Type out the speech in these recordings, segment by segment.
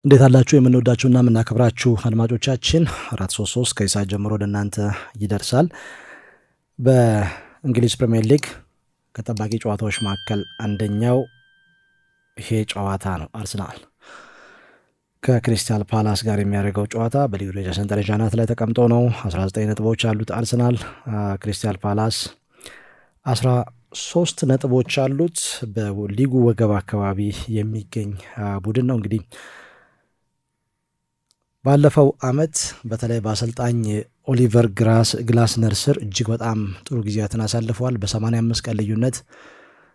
እንዴት አላችሁ? የምንወዳችሁና የምናከብራችሁ አድማጮቻችን 433 ከይሳት ጀምሮ ወደ እናንተ ይደርሳል። በእንግሊዝ ፕሪሚየር ሊግ ከጠባቂ ጨዋታዎች መካከል አንደኛው ይሄ ጨዋታ ነው። አርሰናል ከክሪስታል ፓላስ ጋር የሚያደርገው ጨዋታ በሊጉ ደረጃ ሰንጠረዥ አናት ላይ ተቀምጦ ነው። 19 ነጥቦች አሉት አርሰናል። ክሪስታል ፓላስ 13 ነጥቦች አሉት። በሊጉ ወገብ አካባቢ የሚገኝ ቡድን ነው። እንግዲህ ባለፈው አመት በተለይ በአሰልጣኝ ኦሊቨር ግላስነር ስር እጅግ በጣም ጥሩ ጊዜያትን አሳልፈዋል። በ85 ቀን ልዩነት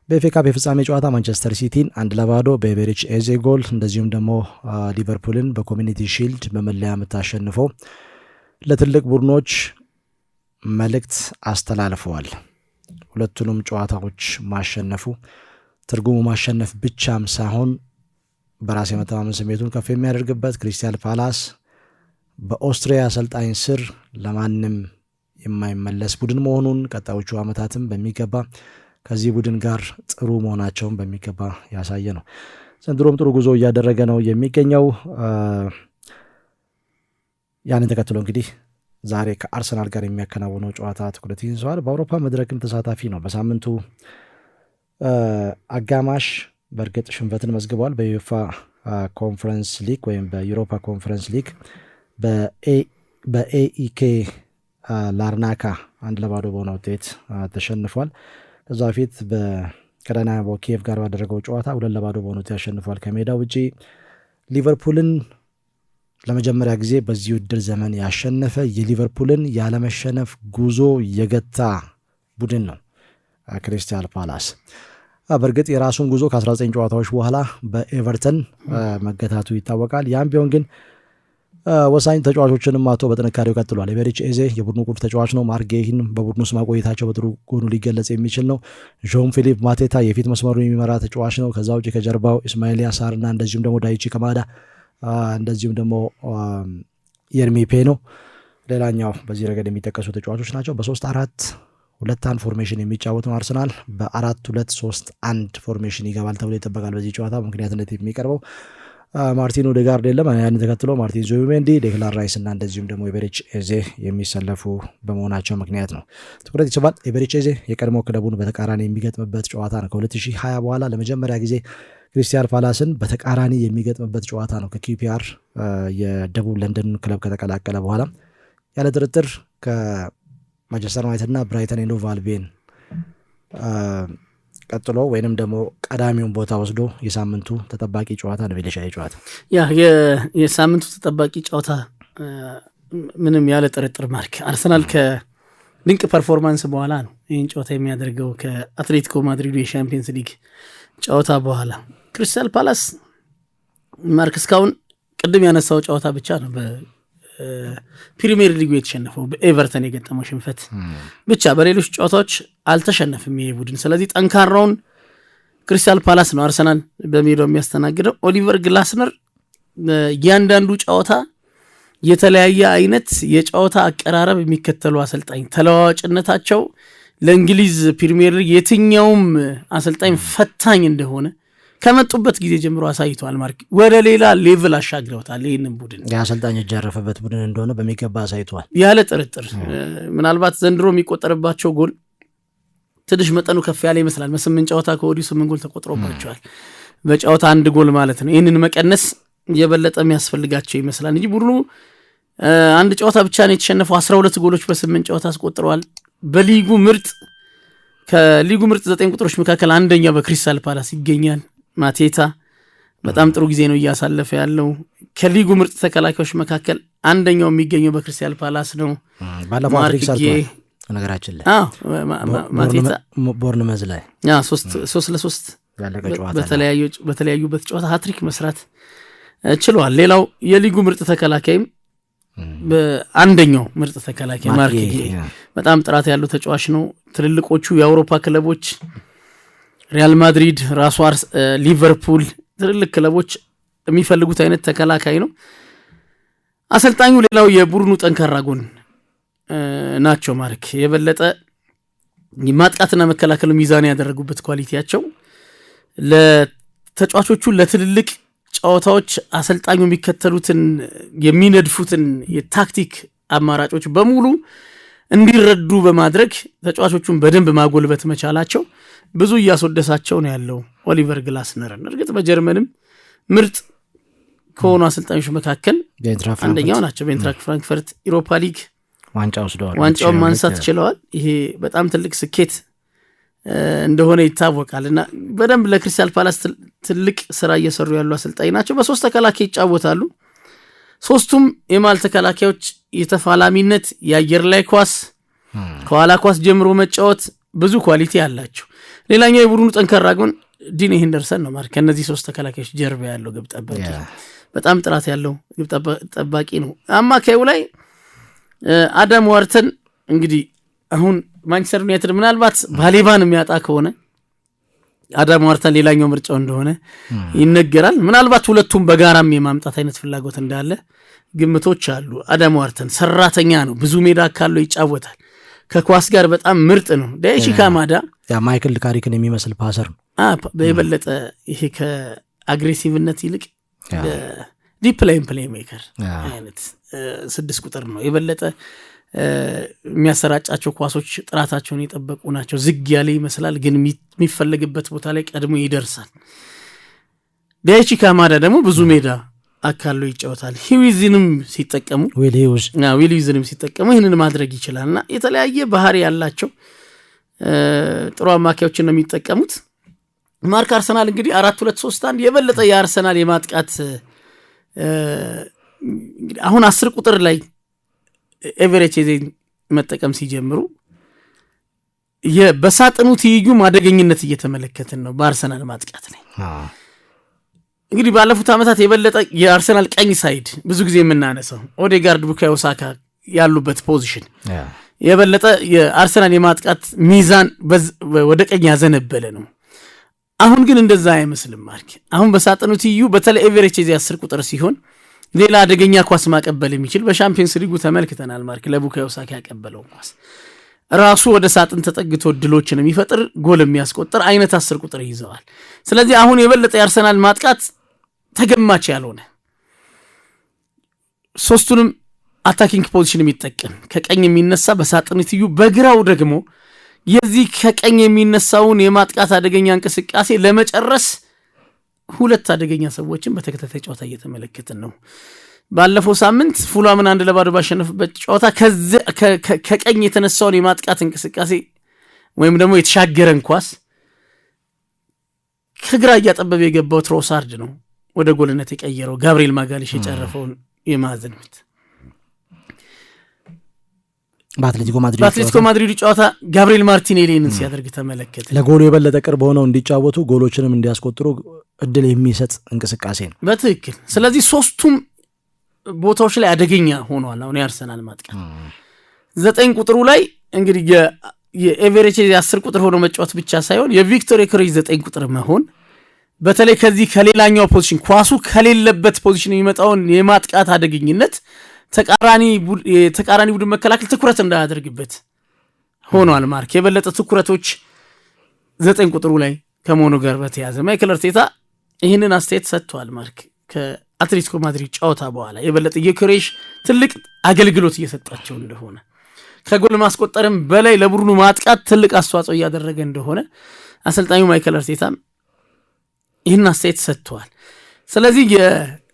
በኤፍኤ ካፕ የፍጻሜ ጨዋታ ማንቸስተር ሲቲን 1-0 በኤቤሬቺ ኤዜ ጎል፣ እንደዚሁም ደግሞ ሊቨርፑልን በኮሚኒቲ ሺልድ በመለያ ምት አሸንፈው ለትልቅ ቡድኖች መልእክት አስተላልፈዋል። ሁለቱንም ጨዋታዎች ማሸነፉ ትርጉሙ ማሸነፍ ብቻም ሳይሆን በራስ የመተማመን ስሜቱን ከፍ የሚያደርግበት፣ ክሪስታል ፓላስ በኦስትሪያ አሰልጣኝ ስር ለማንም የማይመለስ ቡድን መሆኑን ቀጣዮቹ ዓመታትም በሚገባ ከዚህ ቡድን ጋር ጥሩ መሆናቸውን በሚገባ ያሳየ ነው። ዘንድሮም ጥሩ ጉዞ እያደረገ ነው የሚገኘው። ያንን ተከትሎ እንግዲህ ዛሬ ከአርሰናል ጋር የሚያከናውነው ጨዋታ ትኩረት ይዘዋል። በአውሮፓ መድረክም ተሳታፊ ነው። በሳምንቱ አጋማሽ በእርግጥ ሽንፈትን መዝግቧል። በዩኤፋ ኮንፈረንስ ሊግ ወይም በዩሮፓ ኮንፈረንስ ሊግ በኤኢኬ ላርናካ 1-0 በሆነ ውጤት ተሸንፏል። ከዛ በፊት ከዳይናሞ ኪየቭ ጋር ባደረገው ጨዋታ 2-0 በሆነ ውጤት ያሸንፏል። ከሜዳ ውጪ ሊቨርፑልን ለመጀመሪያ ጊዜ በዚህ ውድድር ዘመን ያሸነፈ የሊቨርፑልን ያለመሸነፍ ጉዞ የገታ ቡድን ነው ክሪስታል ፓላስ። በእርግጥ የራሱን ጉዞ ከ19 ጨዋታዎች በኋላ በኤቨርተን መገታቱ ይታወቃል። ያም ቢሆን ግን ወሳኝ ተጫዋቾችንም አቶ በጥንካሬው ቀጥሏል። ኤቤሬቺ ኤዜ የቡድኑ ቁልፍ ተጫዋች ነው። ማርክ ጌሂን በቡድኑ ውስጥ ማቆየታቸው በጥሩ ጎኑ ሊገለጽ የሚችል ነው። ዦን ፊሊፕ ማቴታ የፊት መስመሩን የሚመራ ተጫዋች ነው። ከዛ ውጭ ከጀርባው ኢስማኤል ያሳርና እንደዚሁም ደግሞ ዳይቺ ከማዳ እንደዚሁም ደግሞ የርሚ ፔኖ ሌላኛው በዚህ ረገድ የሚጠቀሱ ተጫዋቾች ናቸው። በ3-4-2-1 ፎርሜሽን የሚጫወት ነው አርሰናል። በ4-2-3-1 ፎርሜሽን ይገባል ተብሎ ይጠበቃል። በዚህ ጨዋታ ምክንያትነት የሚቀርበው ማርቲን ኦዴጋርድ የለም። ያን ተከትሎ ማርቲን ዙቢሜንዲ፣ ዴክላን ራይስ እና እንደዚሁም ደግሞ ኤቤሬቺ ኤዜ የሚሰለፉ በመሆናቸው ምክንያት ነው ትኩረት ይስባል። ኤቤሬቺ ኤዜ የቀድሞ ክለቡን በተቃራኒ የሚገጥምበት ጨዋታ ነው። ከ2020 በኋላ ለመጀመሪያ ጊዜ ክሪስታል ፓላስን በተቃራኒ የሚገጥምበት ጨዋታ ነው። ከኪፒአር የደቡብ ለንደን ክለብ ከተቀላቀለ በኋላ ያለ ጥርጥር ከማንቸስተር ዩናይትድ እና ብራይተን ኤንድ ሆቭ አልቢዮን ቀጥሎ ወይንም ደግሞ ቀዳሚውን ቦታ ወስዶ የሳምንቱ ተጠባቂ ጨዋታ ነው። ቤለሻይ ጨዋታ የሳምንቱ ተጠባቂ ጨዋታ ምንም ያለ ጥርጥር ማርክ አርሰናል ከድንቅ ፐርፎርማንስ በኋላ ነው ይህን ጨዋታ የሚያደርገው ከአትሌቲኮ ማድሪድ የሻምፒየንስ ሊግ ጨዋታ በኋላ። ክሪስታል ፓላስ ማርክ እስካሁን ቅድም ያነሳው ጨዋታ ብቻ ነው በፕሪሚየር ሊጉ የተሸነፈው፣ በኤቨርተን የገጠመው ሽንፈት ብቻ። በሌሎች ጨዋታዎች አልተሸነፍም ይሄ ቡድን። ስለዚህ ጠንካራውን ክሪስታል ፓላስ ነው አርሰናል በሜዳው የሚያስተናግደው። ኦሊቨር ግላስነር እያንዳንዱ ጨዋታ የተለያየ አይነት የጨዋታ አቀራረብ የሚከተሉ አሰልጣኝ፣ ተለዋዋጭነታቸው ለእንግሊዝ ፕሪሚየር ሊግ የትኛውም አሰልጣኝ ፈታኝ እንደሆነ ከመጡበት ጊዜ ጀምሮ አሳይቷል። ማርክ ወደ ሌላ ሌቭል አሻግረውታል። ይህንን ቡድን የአሰልጣኝ እጃረፈበት ቡድን እንደሆነ በሚገባ አሳይቷል ያለ ጥርጥር። ምናልባት ዘንድሮ የሚቆጠርባቸው ጎል ትንሽ መጠኑ ከፍ ያለ ይመስላል። በ8 ጨዋታ ከወዲሁ 8 ጎል ተቆጥሮባቸዋል። በጨዋታ 1 ጎል ማለት ነው። ይህንን መቀነስ የበለጠ የሚያስፈልጋቸው ይመስላል እንጂ ቡድኑ አንድ ጨዋታ ብቻ ነው የተሸነፈው። 12 ጎሎች በ8 ጨዋታ አስቆጥረዋል። በሊጉ ምርጥ ከሊጉ ምርጥ 9 ቁጥሮች መካከል አንደኛው በክሪስታል ፓላስ ይገኛል። ማቴታ በጣም ጥሩ ጊዜ ነው እያሳለፈ ያለው። ከሊጉ ምርጥ ተከላካዮች መካከል አንደኛው የሚገኘው በክሪስታል ፓላስ ነው። ባለፈው አፍሪካ ሰርቷል ነገራችን ላይ ማቴታ ቦርንመዝ ላይ 3-3 በተለያዩበት ጨዋታ ሃትሪክ መስራት ችሏል። ሌላው የሊጉ ምርጥ ተከላካይም በአንደኛው ምርጥ ተከላካይ ማርክ በጣም ጥራት ያለው ተጫዋች ነው። ትልልቆቹ የአውሮፓ ክለቦች ሪያል ማድሪድ፣ ራሱ ሊቨርፑል፣ ትልልቅ ክለቦች የሚፈልጉት አይነት ተከላካይ ነው። አሰልጣኙ ሌላው የቡድኑ ጠንካራ ጎን ናቸው። ማርክ የበለጠ ማጥቃትና መከላከሉ ሚዛን ያደረጉበት ኳሊቲያቸው ለተጫዋቾቹ ለትልልቅ ጨዋታዎች አሰልጣኙ የሚከተሉትን የሚነድፉትን የታክቲክ አማራጮች በሙሉ እንዲረዱ በማድረግ ተጫዋቾቹን በደንብ ማጎልበት መቻላቸው ብዙ እያስወደሳቸው ነው ያለው ኦሊቨር ግላስነርን። እርግጥ በጀርመንም ምርጥ ከሆኑ አሰልጣኞች መካከል አንደኛው ናቸው። በኢንትራክት ፍራንክፈርት ኢሮፓ ሊግ ዋንጫውን ማንሳት ችለዋል። ይሄ በጣም ትልቅ ስኬት እንደሆነ ይታወቃል እና በደንብ ለክሪስታል ፓላስ ትልቅ ስራ እየሰሩ ያሉ አሰልጣኝ ናቸው። በሶስት ተከላካይ ይጫወታሉ። ሶስቱም የማል ተከላካዮች የተፋላሚነት፣ የአየር ላይ ኳስ፣ ከኋላ ኳስ ጀምሮ መጫወት ብዙ ኳሊቲ አላቸው። ሌላኛው የቡድኑ ጠንካራ ጎን ዲኒ ሄንደርሰን ነው ማለት ከነዚህ ሶስት ተከላካዮች ጀርባ ያለው ግብ ጠባቂ በጣም ጥራት ያለው ግብ ጠባቂ ነው። አማካዩ ላይ አዳም ዋርተን እንግዲህ አሁን ማንቸስተር ዩናይትድ ምናልባት ባሌባን የሚያጣ ከሆነ አዳም ዋርተን ሌላኛው ምርጫው እንደሆነ ይነገራል። ምናልባት ሁለቱም በጋራም የማምጣት አይነት ፍላጎት እንዳለ ግምቶች አሉ። አዳም ዋርተን ሰራተኛ ነው፣ ብዙ ሜዳ ካለው ይጫወታል፣ ከኳስ ጋር በጣም ምርጥ ነው። ዳይቺ ካማዳ ማይክል ካሪክን የሚመስል ፓሰር ነው። በየበለጠ ይሄ ከአግሬሲቭነት ይልቅ ዲፕ ላይን ፕሌይ ሜከር አይነት 6 ቁጥር ነው። የበለጠ የሚያሰራጫቸው ኳሶች ጥራታቸውን የጠበቁ ናቸው። ዝግ ያለ ይመስላል፣ ግን የሚፈለግበት ቦታ ላይ ቀድሞ ይደርሳል። ዳይቺ ካማዳ ደግሞ ብዙ ሜዳ አካሎ ይጫወታል። ሂዊዝንም ሲጠቀሙ ዊሊዝንም ሲጠቀሙ ይህንን ማድረግ ይችላል እና የተለያየ ባህሪ ያላቸው ጥሩ አማካዮችን ነው የሚጠቀሙት። ማርክ አርሰናል እንግዲህ 4-2-3-1 የበለጠ የአርሰናል የማጥቃት እንግዲህ አሁን 10 ቁጥር ላይ ኤቨሬች መጠቀም ሲጀምሩ በሳጥኑ ትይዩ ማደገኝነት እየተመለከትን ነው በአርሰናል ማጥቃት ላይ። እንግዲህ ባለፉት ዓመታት የበለጠ የአርሰናል ቀኝ ሳይድ ብዙ ጊዜ የምናነሳው ኦዴጋርድ፣ ቡካዮ ሳካ ያሉበት ፖዚሽን የበለጠ የአርሰናል የማጥቃት ሚዛን ወደ ቀኝ ያዘነበለ ነው። አሁን ግን እንደዛ አይመስልም ማርክ። አሁን በሳጥኑ ትይዩ በተለይ ኤቨሬች 10 ቁጥር ሲሆን ሌላ አደገኛ ኳስ ማቀበል የሚችል በሻምፒየንስ ሊጉ ተመልክተናል ማርክ። ለቡካዮ ሳካ ያቀበለው ኳስ ራሱ ወደ ሳጥን ተጠግቶ ድሎችን የሚፈጥር ጎል የሚያስቆጥር አይነት 10 ቁጥር ይዘዋል። ስለዚህ አሁን የበለጠ የአርሰናል ማጥቃት ተገማች ያልሆነ ሶስቱንም አታኪንግ ፖዚሽን የሚጠቀም ከቀኝ የሚነሳ በሳጥን ትይዩ፣ በግራው ደግሞ የዚህ ከቀኝ የሚነሳውን የማጥቃት አደገኛ እንቅስቃሴ ለመጨረስ 2 አደገኛ ሰዎችን በተከታታይ ጨዋታ እየተመለከትን ነው። ባለፈው ሳምንት ፉላምን 1-0 ባሸነፈበት ጨዋታ ከቀኝ የተነሳውን የማጥቃት እንቅስቃሴ ወይም ደግሞ የተሻገረን ኳስ ከግራ እያጠበበ የገባው ትሮሳርድ ነው ወደ ጎልነት የቀየረው። ጋብሪኤል ማጋሊሽ የጨረፈውን የማዕዘን ምት በአትሌቲኮ ማድሪድ ጨዋታ ጋብሪኤል ማርቲኔሊን ሲያደርግ ተመለከተ። ለጎሉ የበለጠ ቅርብ ሆነው እንዲጫወቱ ጎሎችንም እንዲያስቆጥሩ እድል የሚሰጥ እንቅስቃሴ ነው በትክክል። ስለዚህ ሶስቱም ቦታዎች ላይ አደገኛ ሆኗል። አሁን የአርሰናል ማጥቃት 9 ቁጥሩ ላይ እንግዲህ የኤቨሬች 10 ቁጥር ሆኖ መጫወት ብቻ ሳይሆን የቪክቶር ዮኬሬሽ 9 ቁጥር መሆን በተለይ ከዚህ ከሌላኛው ፖዚሽን ኳሱ ከሌለበት ፖዚሽን የሚመጣውን የማጥቃት አደገኝነት ተቃራኒ ቡድን መከላከል ትኩረት እንዳያደርግበት ሆኗል ማርክ። የበለጠ ትኩረቶች 9 ቁጥሩ ላይ ከመሆኑ ጋር በተያዘ ማይክል አርቴታ ይህንን አስተያየት ሰጥቷል ማርክ። ከአትሌቲኮ ማድሪድ ጨዋታ በኋላ የበለጠ ዮኬሬሽ ትልቅ አገልግሎት እየሰጣቸው እንደሆነ ከጎል ማስቆጠርም በላይ ለቡድኑ ማጥቃት ትልቅ አስተዋጽኦ እያደረገ እንደሆነ አሰልጣኙ ማይክል አርቴታ ይህን አስተያየት ሰጥቷል። ስለዚህ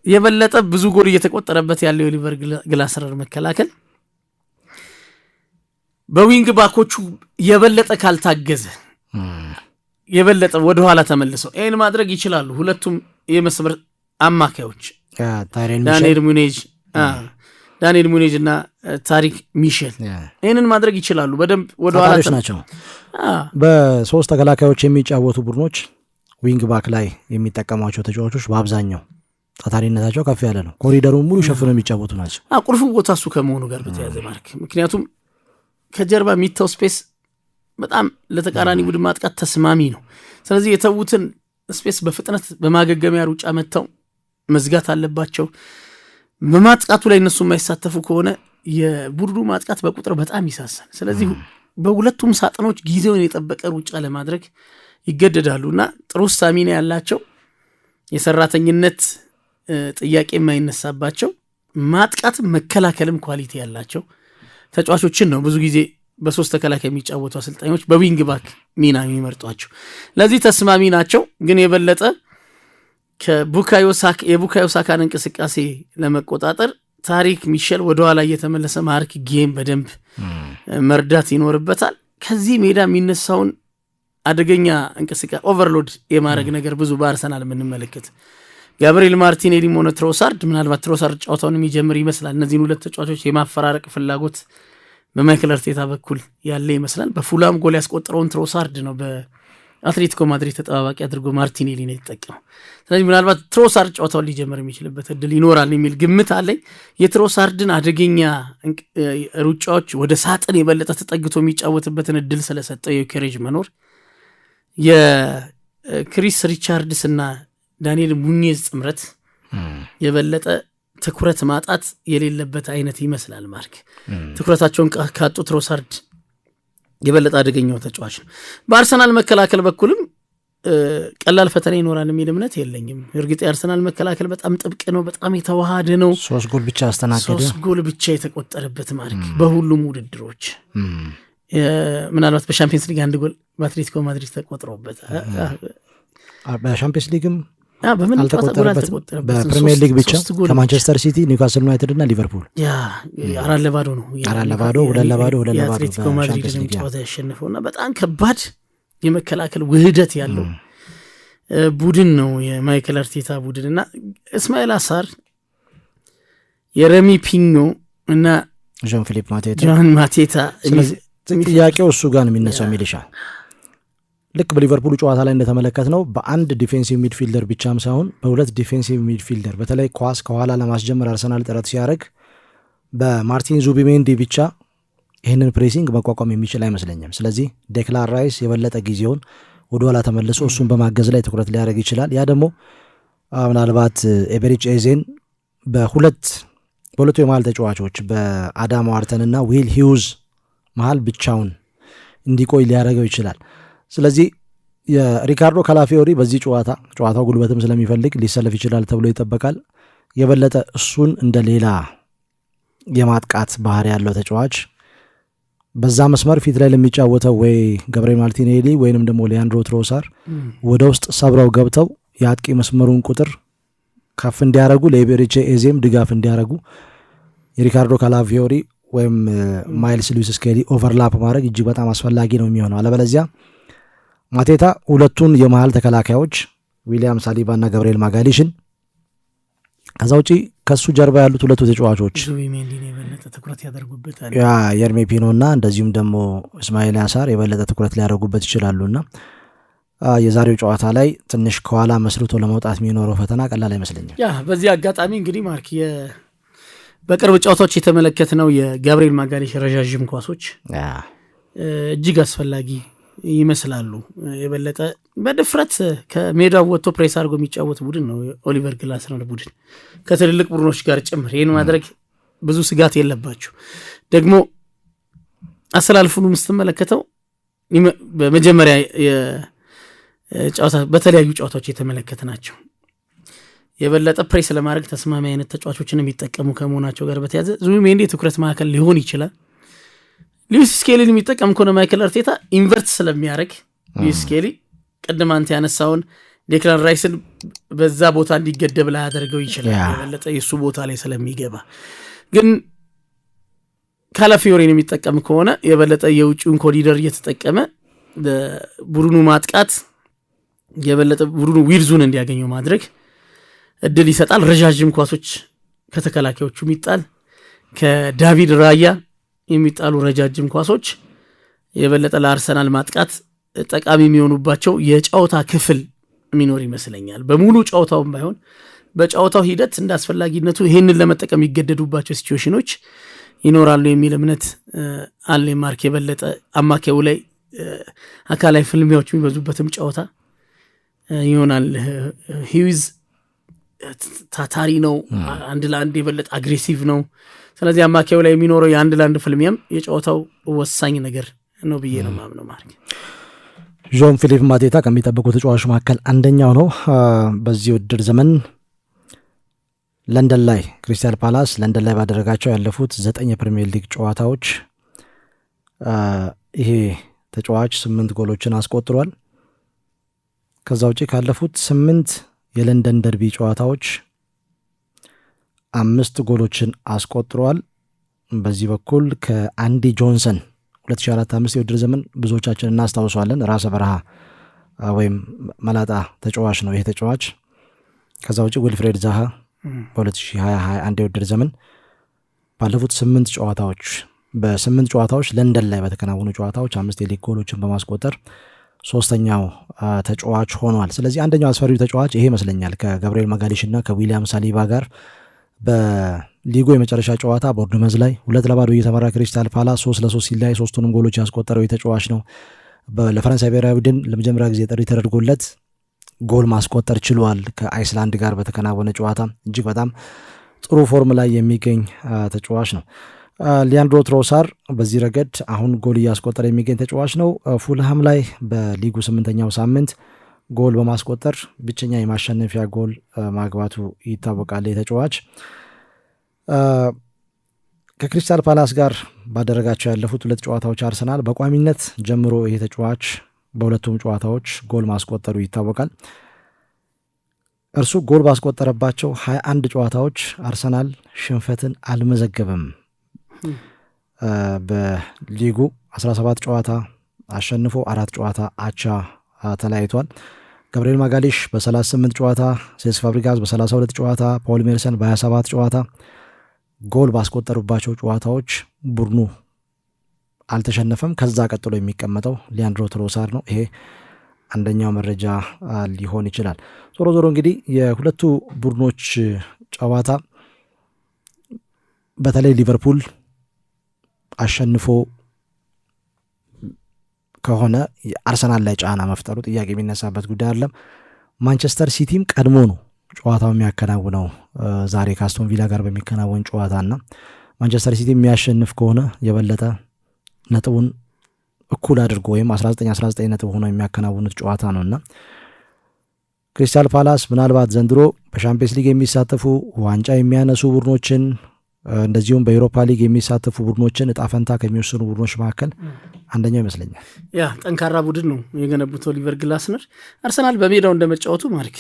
የበለጠ ብዙ ጎል እየተቆጠረበት ያለው የኦሊቨር ግላስነር መከላከል በዊንግ ባኮቹ የበለጠ ካልታገዘ የበለጠ ወደኋላ ተመልሰው ይህን ማድረግ ይችላሉ። ሁለቱም የመስመር አማካዮች ዳንኤል ሙኔጅ እና ታሪክ ሚሼል ይህንን ማድረግ ይችላሉ። በደንብ ወደኋላ ናቸው። በ3 ተከላካዮች የሚጫወቱ ቡድኖች ዊንግ ባክ ላይ የሚጠቀሟቸው ተጫዋቾች በአብዛኛው ታታሪነታቸው ከፍ ያለ ነው። ኮሪደሩን ሙሉ ሸፍነው የሚጫወቱ ናቸው። ቁልፉ ቦታ እሱ ከመሆኑ ጋር በተያያዘ ማርክ ምክንያቱም ከጀርባ የሚታው ስፔስ በጣም ለተቃራኒ ቡድን ማጥቃት ተስማሚ ነው። ስለዚህ የተዉትን ስፔስ በፍጥነት በማገገሚያ ሩጫ መጥተው መዝጋት አለባቸው። በማጥቃቱ ላይ እነሱ የማይሳተፉ ከሆነ የቡድኑ ማጥቃት በቁጥር በጣም ይሳሳል። ስለዚህ በሁለቱም ሳጥኖች ጊዜውን የጠበቀ ሩጫ ለማድረግ ይገደዳሉ እና ጥሩ ስታሚና ያላቸው የሰራተኝነት ጥያቄ የማይነሳባቸው ማጥቃት መከላከልም ኳሊቲ ያላቸው ተጫዋቾችን ነው ብዙ ጊዜ በሶስት ተከላካይ የሚጫወቱ አሰልጣኞች በዊንግ ባክ ሚና የሚመርጧቸው። ለዚህ ተስማሚ ናቸው። ግን የበለጠ የቡካዮ ሳካን እንቅስቃሴ ለመቆጣጠር ታሪክ ሚሸል ወደኋላ እየተመለሰ ማርክ ጌም በደንብ መርዳት ይኖርበታል። ከዚህ ሜዳ የሚነሳውን አደገኛ እንቅስቃሴ ኦቨርሎድ የማድረግ ነገር ብዙ በአርሰናል የምንመለከት ጋብሪኤል ማርቲኔሊ ሆነ ትሮሳርድ፣ ምናልባት ትሮሳርድ ጨዋታውን የሚጀምር ይመስላል። እነዚህን ሁለት ተጫዋቾች የማፈራረቅ ፍላጎት በማይክል አርቴታ በኩል ያለ ይመስላል። በፉላም ጎል ያስቆጠረውን ትሮሳርድ ነው በአትሌቲኮ ማድሪድ ተጠባባቂ አድርጎ ማርቲኔሊ ነው የተጠቀመው። ስለዚህ ምናልባት ትሮሳርድ ጨዋታውን ሊጀምር የሚችልበት እድል ይኖራል የሚል ግምት አለኝ። የትሮሳርድን አደገኛ ሩጫዎች ወደ ሳጥን የበለጠ ተጠግቶ የሚጫወትበትን እድል ስለሰጠው የኬሬጅ መኖር የክሪስ ሪቻርድስ እና ዳንኤል ሙኒዝ ጥምረት የበለጠ ትኩረት ማጣት የሌለበት አይነት ይመስላል። ማርክ ትኩረታቸውን ካጡ ትሮሳርድ የበለጠ አደገኛው ተጫዋች ነው። በአርሰናል መከላከል በኩልም ቀላል ፈተና ይኖራል የሚል እምነት የለኝም። እርግጥ የአርሰናል መከላከል በጣም ጥብቅ ነው፣ በጣም የተዋሃደ ነው። 3 ጎል ብቻ አስተናገደ። 3 ጎል ብቻ የተቆጠረበት ማርክ በሁሉም ውድድሮች ምናልባት በሻምፒየንስ ሊግ 1 ጎል በአትሌቲኮ ማድሪድ ተቆጥሮበት በሻምፒየንስ ሊግም አልተቆጠረበትም። በፕሪሚየር ሊግ ብቻ ከማንቸስተር ሲቲ፣ ኒውካስል ዩናይትድ እና ሊቨርፑል 4-0 ነው 2-0 የአትሌቲኮ ማድሪድንም ጨዋታ ያሸንፈው እና በጣም ከባድ የመከላከል ውህደት ያለው ቡድን ነው የማይክል አርቴታ ቡድን እና እስማኤል አሳር፣ የረሚ ፒኞ እና ጆን ማቴታ ጥያቄው እሱ ጋር ነው የሚነሳው። ሚሊሻ ልክ በሊቨርፑል ጨዋታ ላይ እንደተመለከት ነው በአንድ ዲፌንሲቭ ሚድፊልደር ብቻም ሳይሆን በሁለት ዲፌንሲቭ ሚድፊልደር በተለይ ኳስ ከኋላ ለማስጀመር አርሰናል ጥረት ሲያደርግ በማርቲን ዙቢሜንዲ ብቻ ይህንን ፕሬሲንግ መቋቋም የሚችል አይመስለኝም። ስለዚህ ዴክላን ራይስ የበለጠ ጊዜውን ወደኋላ ተመልሶ እሱን በማገዝ ላይ ትኩረት ሊያደርግ ይችላል። ያ ደግሞ ምናልባት ኤቤሪች ኤዜን በሁለቱ የመሃል ተጫዋቾች በአዳም ዋርተን እና ዊል ሂውዝ መሃል ብቻውን እንዲቆይ ሊያደርገው ይችላል። ስለዚህ የሪካርዶ ካላፊዮሪ በዚህ ጨዋታው ጉልበትም ስለሚፈልግ ሊሰለፍ ይችላል ተብሎ ይጠበቃል። የበለጠ እሱን እንደ ሌላ የማጥቃት ባህሪ ያለው ተጫዋች በዛ መስመር ፊት ላይ ለሚጫወተው ወይ ጋብሪኤል ማርቲኔሊ ወይንም ደግሞ ሊያንድሮ ትሮሳር ወደ ውስጥ ሰብረው ገብተው የአጥቂ መስመሩን ቁጥር ከፍ እንዲያረጉ ለኤቤሪቼ ኤዜም ድጋፍ እንዲያረጉ የሪካርዶ ካላፊዮሪ ወይም ማይልስ ሉዊስ ስኬሊ ኦቨርላፕ ማድረግ እጅግ በጣም አስፈላጊ ነው የሚሆነው። አለበለዚያ ማቴታ ሁለቱን የመሃል ተከላካዮች ዊሊያም ሳሊባ እና ገብርኤል ማጋሊሽን ከዛ ውጪ ከሱ ጀርባ ያሉት ሁለቱ ተጫዋቾች የርሚ ፒኖ እና እንደዚሁም ደግሞ እስማኤል አሳር የበለጠ ትኩረት ሊያደርጉበት ይችላሉና የዛሬው ጨዋታ ላይ ትንሽ ከኋላ መስርቶ ለመውጣት የሚኖረው ፈተና ቀላል አይመስለኝም። በዚህ አጋጣሚ እንግዲህ ማርክ በቅርብ ጨዋታዎች የተመለከትነው የጋብርኤል ማጋሊሽ ረዣዥም ኳሶች እጅግ አስፈላጊ ይመስላሉ። የበለጠ በድፍረት ከሜዳው ወጥቶ ፕሬስ አድርጎ የሚጫወት ቡድን ነው ኦሊቨር ግላስነር ቡድን ከትልልቅ ቡድኖች ጋር ጭምር። ይህን ማድረግ ብዙ ስጋት የለባቸው። ደግሞ አሰላልፉን ስትመለከተው በመጀመሪያ በተለያዩ ጨዋታዎች የተመለከት ናቸው የበለጠ ፕሬስ ለማድረግ ተስማሚ አይነት ተጫዋቾችን የሚጠቀሙ ከመሆናቸው ጋር በተያዘ ዙቢሜንዲ ትኩረት ማዕከል ሊሆን ይችላል። ሉዊስ ስኬሊን የሚጠቀም ከሆነ ማይክል አርቴታ ኢንቨርት ስለሚያደርግ ሉዊስ ስኬሊ ቅድም አንተ ያነሳውን ዴክላን ራይስን በዛ ቦታ እንዲገደብ ላይ ያደርገው ይችላል የበለጠ የሱ ቦታ ላይ ስለሚገባ። ግን ካላፊዮሪን የሚጠቀም ከሆነ የበለጠ የውጭውን ኮሪደር እየተጠቀመ ቡድኑ ማጥቃት የበለጠ ቡድኑ ዊርዙን እንዲያገኘው ማድረግ እድል ይሰጣል። ረዣዥም ኳሶች ከተከላካዮቹ የሚጣል ከዳቪድ ራያ የሚጣሉ ረጃጅም ኳሶች የበለጠ ለአርሰናል ማጥቃት ጠቃሚ የሚሆኑባቸው የጨዋታ ክፍል የሚኖር ይመስለኛል። በሙሉ ጨዋታውም ባይሆን በጨዋታው ሂደት እንደ አስፈላጊነቱ ይህንን ለመጠቀም ይገደዱባቸው ሲቹዌሽኖች ይኖራሉ የሚል እምነት አለ። ማርክ የበለጠ አማካዩ ላይ አካላዊ ፍልሚያዎች የሚበዙበትም ጨዋታ ይሆናል። ሂዊዝ ታታሪ ነው፣ አንድ ለአንድ የበለጠ አግሬሲቭ ነው። ስለዚህ አማካዩ ላይ የሚኖረው የአንድ ለአንድ ፍልሚያም የጨዋታው ወሳኝ ነገር ነው ብዬ ነው ማምነው። ማርክ ዦን ፊሊፕ ማቴታ ከሚጠበቁ ተጫዋቾች መካከል አንደኛው ነው። በዚህ ውድድር ዘመን ለንደን ላይ ክሪስታል ፓላስ ለንደን ላይ ባደረጋቸው ያለፉት 9 የፕሪሚየር ሊግ ጨዋታዎች ይሄ ተጫዋች 8 ጎሎችን አስቆጥሯል። ከዛ ውጪ ካለፉት 8 የለንደን ደርቢ ጨዋታዎች 5 ጎሎችን አስቆጥሯል። በዚህ በኩል ከአንዲ ጆንሰን 2004-5 የውድድር ዘመን ብዙዎቻችን እናስታውሷለን። ራሰ በረሃ ወይም መላጣ ተጫዋች ነው ይሄ ተጫዋች። ከዛ ውጪ ዊልፍሬድ ዛሃ በ2020-21 የውድድር ዘመን ባለፉት 8 ጨዋታዎች በ8 ጨዋታዎች ለንደን ላይ በተከናወኑ ጨዋታዎች 5 የሊግ ጎሎችን በማስቆጠር 3ኛው ተጫዋች ሆኗል። ስለዚህ አንደኛው አስፈሪው ተጫዋች ይሄ ይመስለኛል። ከጋብሪኤል ማጋሊሽ እና ከዊሊያም ሳሊባ ጋር በሊጉ የመጨረሻ ጨዋታ ቦርንመዝ ላይ 2-0 እየተመራ ክሪስታል ፓላስ 3-3 ሲላይ 3ቱንም ጎሎች ያስቆጠረው ተጫዋች ነው። ለፈረንሳይ ብሔራዊ ቡድን ለመጀመሪያ ጊዜ ጥሪ ተደርጎለት ጎል ማስቆጠር ችሏል። ከአይስላንድ ጋር በተከናወነ ጨዋታ እጅግ በጣም ጥሩ ፎርም ላይ የሚገኝ ተጫዋች ነው። ሊያንድሮ ትሮሳር በዚህ ረገድ አሁን ጎል እያስቆጠረ የሚገኝ ተጫዋች ነው። ፉልሃም ላይ በሊጉ 8ኛው ሳምንት ጎል በማስቆጠር ብቸኛ የማሸነፊያ ጎል ማግባቱ ይታወቃል። ተጫዋች ከክሪስታል ፓላስ ጋር ባደረጋቸው ያለፉት 2 ጨዋታዎች አርሰናል በቋሚነት ጀምሮ ይሄ ተጫዋች በሁለቱም ጨዋታዎች ጎል ማስቆጠሩ ይታወቃል። እርሱ ጎል ባስቆጠረባቸው 21 ጨዋታዎች አርሰናል ሽንፈትን አልመዘገበም። በሊጉ 17 ጨዋታ አሸንፎ 4 ጨዋታ አቻ ተለያይቷል። ጋብሪኤል ማጋሊሽ በ38 ጨዋታ፣ ሴስ ፋብሪጋስ በ32 ጨዋታ፣ ፖል ሜርሰን በ27 ጨዋታ ጎል ባስቆጠሩባቸው ጨዋታዎች ቡድኑ አልተሸነፈም። ከዛ ቀጥሎ የሚቀመጠው ሊያንድሮ ትሮሳር ነው። ይሄ አንደኛው መረጃ ሊሆን ይችላል። ዞሮ ዞሮ እንግዲህ የሁለቱ ቡድኖች ጨዋታ በተለይ ሊቨርፑል አሸንፎ ከሆነ አርሰናል ላይ ጫና መፍጠሩ ጥያቄ የሚነሳበት ጉዳይ አይደለም። ማንቸስተር ሲቲም ቀድሞ ነው ጨዋታው የሚያከናውነው ዛሬ ከአስቶን ቪላ ጋር በሚከናወን ጨዋታና ማንቸስተር ሲቲ የሚያሸንፍ ከሆነ የበለጠ ነጥቡን እኩል አድርጎ ወይም 19 ነጥብ ሆኖ የሚያከናውኑት ጨዋታ ነውና ክሪስታል ፓላስ ምናልባት ዘንድሮ በሻምፒየንስ ሊግ የሚሳተፉ ዋንጫ የሚያነሱ ቡድኖችን እንደዚሁም በዩሮፓ ሊግ የሚሳተፉ ቡድኖችን እጣ ፈንታ ከሚወስኑ ቡድኖች መካከል አንደኛው ይመስለኛል። ያ ጠንካራ ቡድን ነው የገነቡት ኦሊቨር ግላስነር። አርሰናል በሜዳው እንደመጫወቱ ማርክ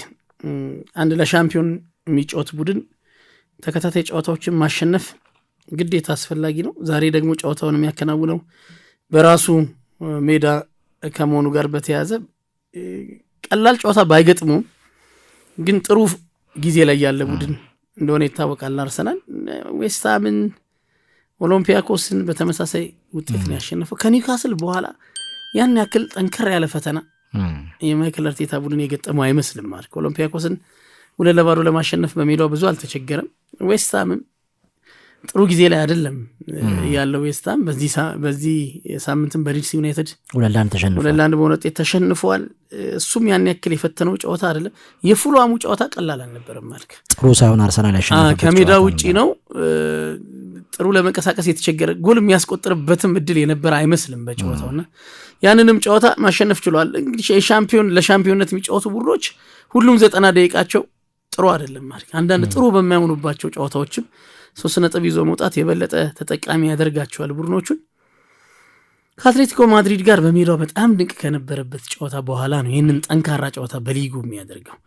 አንድ ለሻምፒዮን የሚጫወት ቡድን ተከታታይ ጨዋታዎችን ማሸነፍ ግዴታ አስፈላጊ ነው። ዛሬ ደግሞ ጨዋታውን የሚያከናውነው በራሱ ሜዳ ከመሆኑ ጋር በተያያዘ ቀላል ጨዋታ ባይገጥሙም ግን ጥሩ ጊዜ ላይ ያለ ቡድን እንደሆነ ይታወቃል። አርሰናል ዌስትሃምን፣ ኦሎምፒያኮስን በተመሳሳይ ውጤት ነው ያሸነፈው። ከኒውካስል በኋላ ያን ያክል ጠንከር ያለ ፈተና የማይክል አርቴታ ቡድን የገጠመው አይመስልም። ማለት ኦሎምፒያኮስን 2-0 ለማሸነፍ በሜዳው ብዙ አልተቸገረም። ዌስትሃምም ጥሩ ጊዜ ላይ አይደለም ያለው። ዌስትሃም በዚህ ሳምንትም በሊድስ ዩናይትድ 2-1 በሆነ ውጤት ተሸንፈዋል። እሱም ያን ያክል የፈተነው ጨዋታ አይደለም። የፉልሃሙ ጨዋታ ቀላል አልነበረም። ማለት ጥሩ ሳይሆን አርሰናል ያሸነፈው ከሜዳ ውጪ ነው። ጥሩ ለመንቀሳቀስ የተቸገረ ጎል የሚያስቆጥርበትም እድል የነበረ አይመስልም በጨዋታውና ያንንም ጨዋታ ማሸነፍ ችሏል። እንግዲህ ለሻምፒዮንነት የሚጫወቱ ቡድኖች ሁሉም 90 ደቂቃቸው ጥሩ አይደለም። ማለት አንዳንድ ጥሩ በማይሆኑባቸው ጨዋታዎችም 3 ነጥብ ይዞ መውጣት የበለጠ ተጠቃሚ ያደርጋቸዋል ቡድኖቹን። ከአትሌቲኮ ማድሪድ ጋር በሜዳው በጣም ድንቅ ከነበረበት ጨዋታ በኋላ ነው ይህንን ጠንካራ ጨዋታ በሊጉ የሚያደርገው።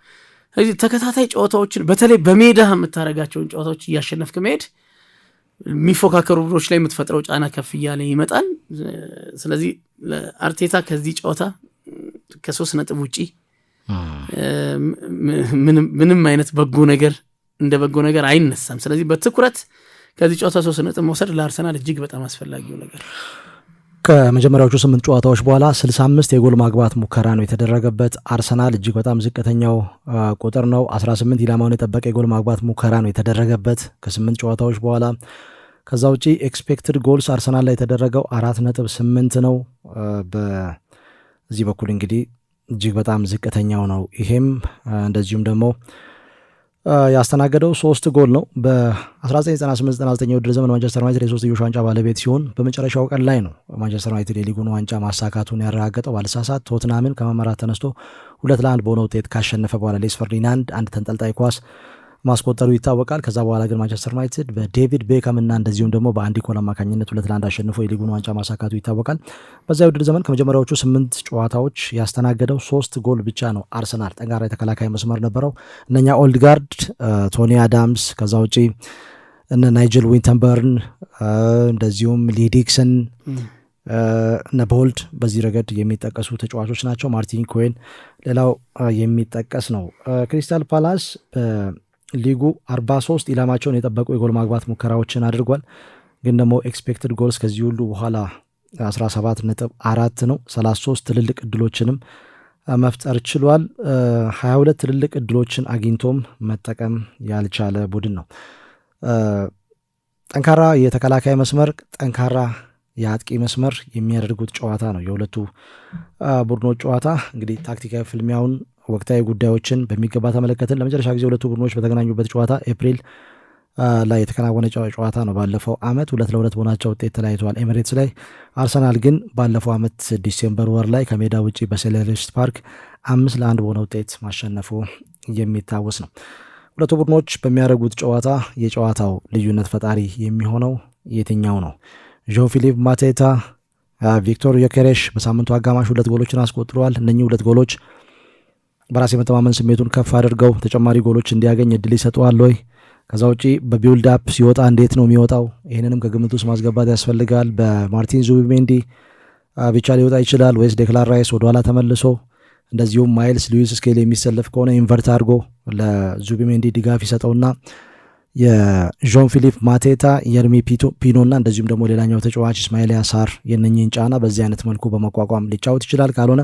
ስለዚህ ተከታታይ ጨዋታዎችን በተለይ በሜዳ የምታደርጋቸውን ጨዋታዎች እያሸነፍክ መሄድ የሚፎካከሩ ቡድኖች ላይ የምትፈጥረው ጫና ከፍ እያለ ይመጣል። ስለዚህ ለአርቴታ ከዚህ ጨዋታ ከ3 ነጥብ ውጪ ምንም አይነት እንደ በጎ ነገር አይነሳም። ስለዚህ በትኩረት ከዚህ ጨዋታ 3 ነጥብ መውሰድ ለአርሰናል እጅግ በጣም አስፈላጊው ነገር። ከመጀመሪያዎቹ 8 ጨዋታዎች በኋላ 65 የጎል ማግባት ሙከራ ነው የተደረገበት። አርሰናል እጅግ በጣም ዝቅተኛው ቁጥር ነው። 18 ኢላማውን የጠበቀ የጎል ማግባት ሙከራ ነው የተደረገበት ከ8 ጨዋታዎች በኋላ። ከዛ ውጪ ኤክስፔክትድ ጎልስ አርሰናል ላይ የተደረገው 4.8 ነው። በዚህ በኩል እንግዲህ እጅግ በጣም ዝቅተኛው ነው። ይሄም እንደዚሁም ደግሞ ያስተናገደው 3 ጎል ነው። በ1998-99 የውድድር ዘመን ማንቸስተር ዩናይትድ የ3ዮሽ ዋንጫ ባለቤት ሲሆን በመጨረሻው ቀን ላይ ነው ማንቸስተር ዩናይትድ የሊጉን ዋንጫ ማሳካቱን ያረጋገጠው። ባልሳሳት ቶትናምን ከመመራት ተነስቶ 2-1 በሆነ ውጤት ካሸነፈ በኋላ ሌስ ፈርዲናንድ አንድ ተንጠልጣይ ኳስ ማስቆጠሩ ይታወቃል። ከዛ በኋላ ግን ማንቸስተር ዩናይትድ በዴቪድ ቤካም እና እንደዚሁም ደግሞ በአንዲ ኮል አማካኝነት 2-1 አሸንፎ የሊጉን ዋንጫ ማሳካቱ ይታወቃል። በዛ የውድድር ዘመን ከመጀመሪያዎቹ 8 ጨዋታዎች ያስተናገደው 3 ጎል ብቻ ነው። አርሰናል ጠንካራ የተከላካይ መስመር ነበረው። እነኛ ኦልድጋርድ፣ ቶኒ አዳምስ፣ ከዛ ውጪ እነ ናይጀል ዊንተንበርን እንደዚሁም ሊዲክሰን እነ ቦልድ በዚህ ረገድ የሚጠቀሱ ተጫዋቾች ናቸው። ማርቲን ኮይን ሌላው የሚጠቀስ ነው። ክሪስታል ፓላስ በሊጉ 43 ኢላማቸውን የጠበቁ የጎል ማግባት ሙከራዎችን አድርጓል። ግን ደግሞ ኤክስፔክትድ ጎልስ ከዚህ ሁሉ በኋላ 17.4 ነው። 33 ትልልቅ እድሎችንም መፍጠር ችሏል። 22 ትልልቅ እድሎችን አግኝቶም መጠቀም ያልቻለ ቡድን ነው። ጠንካራ የተከላካይ መስመር፣ ጠንካራ የአጥቂ መስመር የሚያደርጉት ጨዋታ ነው የሁለቱ ቡድኖች ጨዋታ። እንግዲህ ታክቲካዊ ፍልሚያውን፣ ወቅታዊ ጉዳዮችን በሚገባ ተመለከትን። ለመጨረሻ ጊዜ ሁለቱ ቡድኖች በተገናኙበት ጨዋታ ኤፕሪል ላይ የተከናወነ ጨዋታ ነው። ባለፈው ዓመት 2-2 በሆናቸው ውጤት ተለያይተዋል ኤሚሬትስ ላይ። አርሰናል ግን ባለፈው ዓመት ዲሴምበር ወር ላይ ከሜዳ ውጭ በሴልኸርስት ፓርክ 5-1 በሆነ ውጤት ማሸነፉ የሚታወስ ነው። ሁለቱ ቡድኖች በሚያደርጉት ጨዋታ የጨዋታው ልዩነት ፈጣሪ የሚሆነው የትኛው ነው? ዦን ፊሊፕ ማቴታ፣ ቪክቶር ዮኬሬሽ በሳምንቱ አጋማሽ 2 ጎሎችን አስቆጥረዋል። እነኚህ 2 ጎሎች በራስ የመተማመን ስሜቱን ከፍ አድርገው ተጨማሪ ጎሎች እንዲያገኝ እድል ይሰጠዋል ወይ? ከዛ ውጪ በቢውልድ አፕ ሲወጣ እንዴት ነው የሚወጣው? ይህንንም ከግምት ውስጥ ማስገባት ያስፈልጋል። በማርቲን ዙቢሜንዲ ብቻ ሊወጣ ይችላል ወይስ ዴክላን ራይስ ወደኋላ ተመልሶ እንደዚሁም ማይልስ ሉዊስ ስኬሊ የሚሰለፍ ከሆነ ኢንቨርት አድርጎ ለዙቢሜንዲ ድጋፍ ይሰጠውና የዦን ፊሊፕ ማቴታ፣ የርሚ ፒኖ እና እንደዚሁም ደግሞ ሌላኛው ተጫዋች እስማኤል ያሳር የነኝን ጫና በዚህ አይነት መልኩ በመቋቋም ሊጫወት ይችላል። ካልሆነ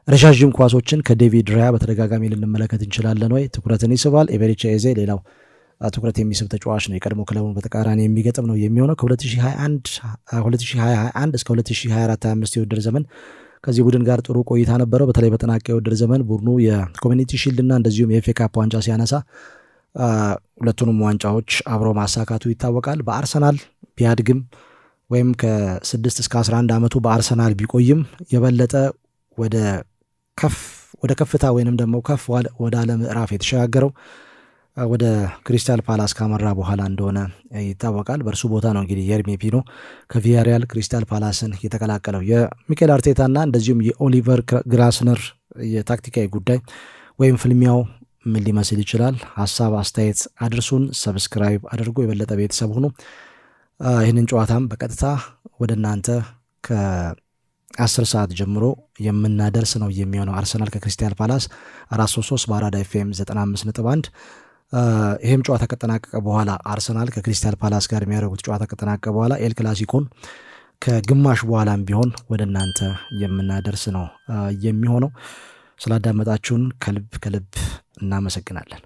ረዣዥም ኳሶችን ከዴቪድ ራያ በተደጋጋሚ ልንመለከት እንችላለን ወይ? ትኩረትን ይስባል። ኤቤሪቼ ኤዜ ሌላው ትኩረት የሚስብ ተጫዋች ነው። የቀድሞ ክለቡን በተቃራኒ የሚገጥም ነው የሚሆነው። ከ2021 እስከ 2024/25 የውድድር ዘመን ከዚህ ቡድን ጋር ጥሩ ቆይታ ነበረው። በተለይ በተጠናቀቀው የውድድር ዘመን ቡድኑ የኮሚኒቲ ሺልድ እና እንደዚሁም የኤፍ ኤ ካፕ ዋንጫ ሲያነሳ ሁለቱንም ዋንጫዎች አብሮ ማሳካቱ ይታወቃል። በአርሰናል ቢያድግም ወይም ከ6 እስከ 11 ዓመቱ በአርሰናል ቢቆይም የበለጠ ወደ ከፍታ ወይንም ደግሞ ከፍ ወደ አለ ምዕራፍ የተሸጋገረው ወደ ክሪስታል ፓላስ ካመራ በኋላ እንደሆነ ይታወቃል። በእርሱ ቦታ ነው እንግዲህ የርሚ ፒኖ ከቪያሪያል ክሪስታል ፓላስን የተቀላቀለው። የሚኬል አርቴታና እንደዚሁም የኦሊቨር ግራስነር የታክቲካዊ ጉዳይ ወይም ፍልሚያው ምን ሊመስል ይችላል? ሀሳብ አስተያየት አድርሱን። ሰብስክራይብ አድርጎ የበለጠ ቤተሰብ ሁኑ። ይህንን ጨዋታም በቀጥታ ወደ እናንተ ከ10 ሰዓት ጀምሮ የምናደርስ ነው የሚሆነው። አርሰናል ከክሪስታል ፓላስ 433 በአራዳ ኤፍኤም 95.1። ይህም ጨዋታ ከጠናቀቀ በኋላ አርሰናል ከክሪስታል ፓላስ ጋር የሚያደርጉት ጨዋታ ከጠናቀቀ በኋላ ኤል ክላሲኮን ከግማሽ በኋላም ቢሆን ወደ እናንተ የምናደርስ ነው የሚሆነው። ስላዳመጣችሁን ከልብ እናመሰግናለን።